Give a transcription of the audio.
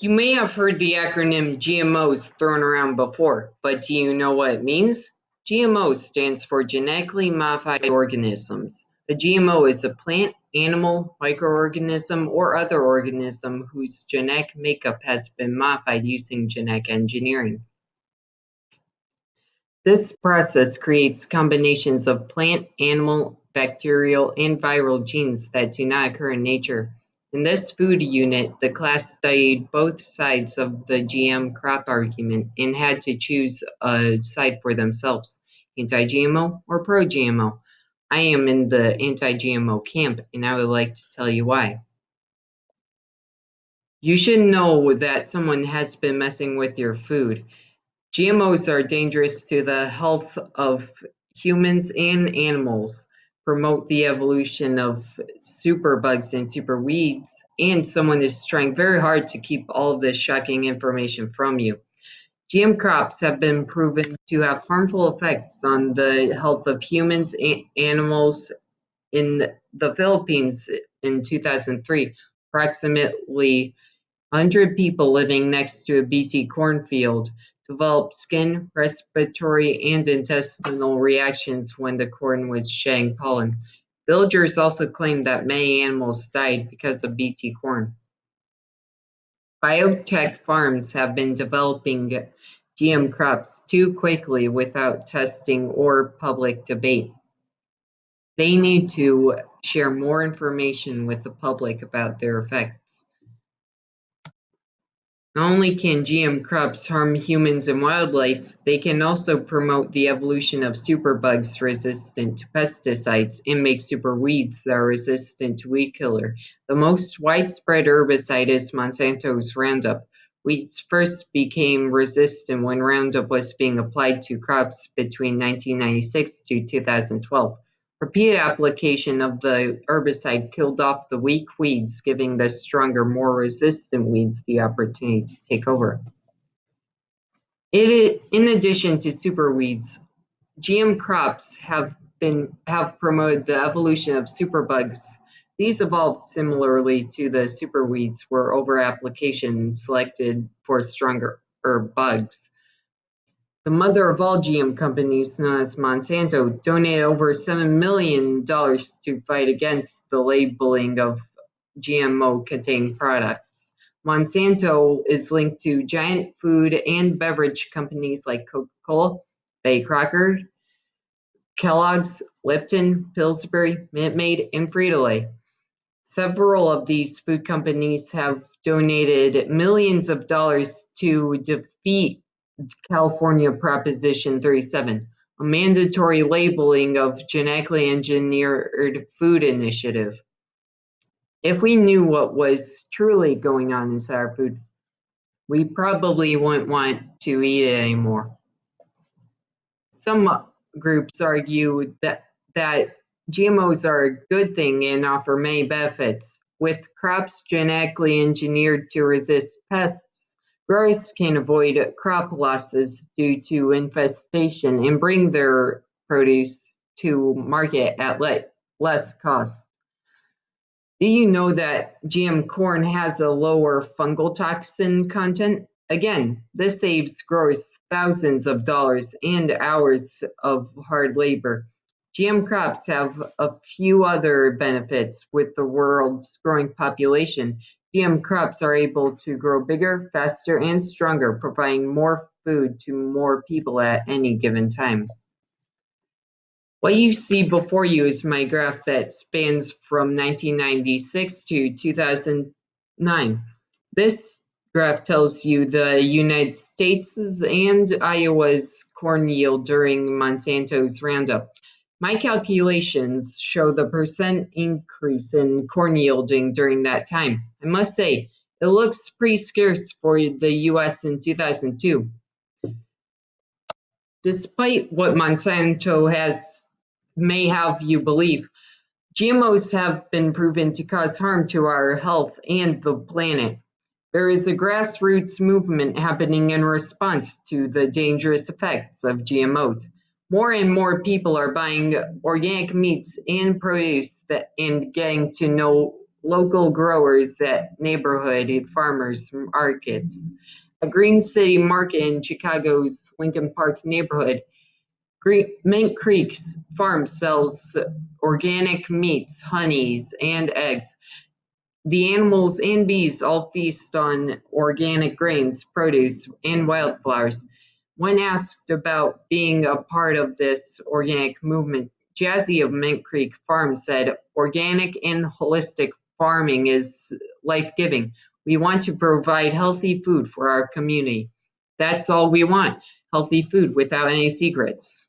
You may have heard the acronym GMOs thrown around before, but do you know what it means? GMO stands for Genetically Modified Organisms. A GMO is a plant, animal, microorganism, or other organism whose genetic makeup has been modified using genetic engineering. This process creates combinations of plant, animal, bacterial, and viral genes that do not occur in nature. In this food unit, the class studied both sides of the GM crop argument and had to choose a side for themselves, anti-GMO or pro-GMO. I am in the anti-GMO camp, and I would like to tell you why. You should know that someone has been messing with your food. GMOs are dangerous to the health of humans and animals, promote the evolution of superbugs and superweeds, and someone is trying very hard to keep all of this shocking information from you. GM crops have been proven to have harmful effects on the health of humans and animals. In the Philippines in 2003, approximately 100 people living next to a BT cornfield developed skin, respiratory, and intestinal reactions when the corn was shedding pollen. Villagers also claimed that many animals died because of BT corn. Biotech farms have been developing GM crops too quickly without testing or public debate. They need to share more information with the public about their effects. Not only can GM crops harm humans and wildlife, they can also promote the evolution of superbugs resistant to pesticides and make superweeds that are resistant to weed killer. The most widespread herbicide is Monsanto's Roundup. Weeds first became resistant when Roundup was being applied to crops between 1996 to 2012. Repeated application of the herbicide killed off the weak weeds, giving the stronger, more resistant weeds the opportunity to take over. In addition to superweeds, GM crops have promoted the evolution of superbugs. These evolved similarly to the superweeds, where over-application selected for stronger bugs. The mother of all GM companies, known as Monsanto, donated over $7 million to fight against the labeling of GMO-containing products. Monsanto is linked to giant food and beverage companies like Coca-Cola, Betty Crocker, Kellogg's, Lipton, Pillsbury, Minute Maid, and Frito-Lay. Several of these food companies have donated millions of dollars to defeat California Proposition 37, a mandatory labeling of genetically engineered food initiative. If we knew what was truly going on inside our food, we probably wouldn't want to eat it anymore. Some groups argue that GMOs are a good thing and offer many benefits. With crops genetically engineered to resist pests, growers can avoid crop losses due to infestation and bring their produce to market at less cost. Do you know that GM corn has a lower fungal toxin content? Again, this saves growers thousands of dollars and hours of hard labor. GM crops have a few other benefits. With the world's growing population, GM crops are able to grow bigger, faster, and stronger, providing more food to more people at any given time. What you see before you is my graph that spans from 1996 to 2009. This graph tells you the United States' and Iowa's corn yield during Monsanto's Roundup. My calculations show the percent increase in corn yielding during that time. I must say, it looks pretty scarce for the US in 2002. Despite what Monsanto may have you believe, GMOs have been proven to cause harm to our health and the planet. There is a grassroots movement happening in response to the dangerous effects of GMOs. More and more people are buying organic meats and produce and getting to know local growers at neighborhood farmers markets. A Green City Market in Chicago's Lincoln Park neighborhood, Mint Creek's farm sells organic meats, honeys, and eggs. The animals and bees all feast on organic grains, produce, and wildflowers. When asked about being a part of this organic movement, Jazzy of Mint Creek Farm said, "Organic and holistic farming is life-giving. We want to provide healthy food for our community. That's all we want, healthy food without any secrets."